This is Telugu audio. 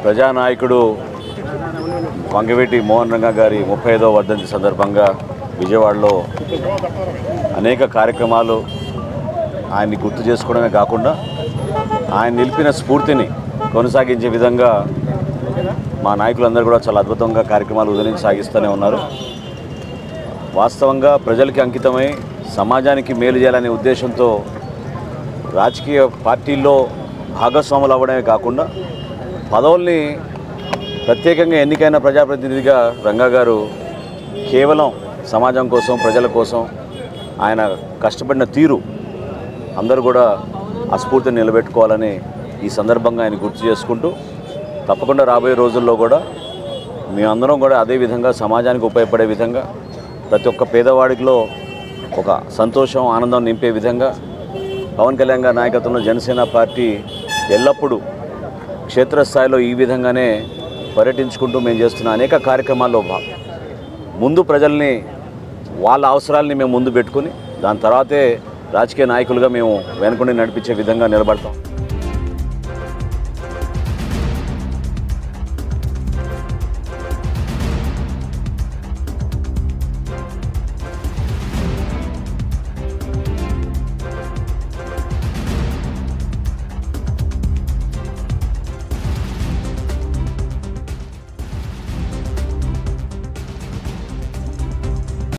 ప్రజానాయకుడు వంగవీటి మోహన్ రంగా గారి 35వ వర్ధంతి సందర్భంగా విజయవాడలో అనేక కార్యక్రమాలు ఆయన్ని గుర్తు చేసుకోవడమే కాకుండా ఆయన నిలిపిన స్ఫూర్తిని కొనసాగించే విధంగా మా నాయకులందరూ కూడా చాలా అద్భుతంగా కార్యక్రమాలు ఉదయం సాగిస్తూనే ఉన్నారు. వాస్తవంగా ప్రజలకి అంకితమై సమాజానికి మేలు చేయాలనే ఉద్దేశంతో రాజకీయ పార్టీల్లో భాగస్వాములు అవ్వడమే కాకుండా పదవుల్ని ప్రత్యేకంగా ఎన్నికైన ప్రజాప్రతినిధిగా రంగా గారు కేవలం సమాజం కోసం ప్రజల కోసం ఆయన కష్టపడిన తీరు అందరూ కూడా ఆ స్ఫూర్తిని నిలబెట్టుకోవాలని ఈ సందర్భంగా ఆయన గుర్తు చేసుకుంటూ తప్పకుండా రాబోయే రోజుల్లో కూడా మేమందరం కూడా అదేవిధంగా సమాజానికి ఉపయోగపడే విధంగా ప్రతి ఒక్క పేదవాడిలో ఒక సంతోషం ఆనందం నింపే విధంగా పవన్ కళ్యాణ్ గారి నాయకత్వంలో జనసేన పార్టీ ఎల్లప్పుడూ క్షేత్రస్థాయిలో ఈ విధంగానే పర్యటించుకుంటూ మేము చేస్తున్న అనేక కార్యక్రమాల్లో ముందు ప్రజల్ని వాళ్ళ అవసరాలని మేము ముందు పెట్టుకుని దాని తర్వాతే రాజకీయ నాయకులుగా మేము వెనుకుండి నడిపించే విధంగా నిలబడతాం.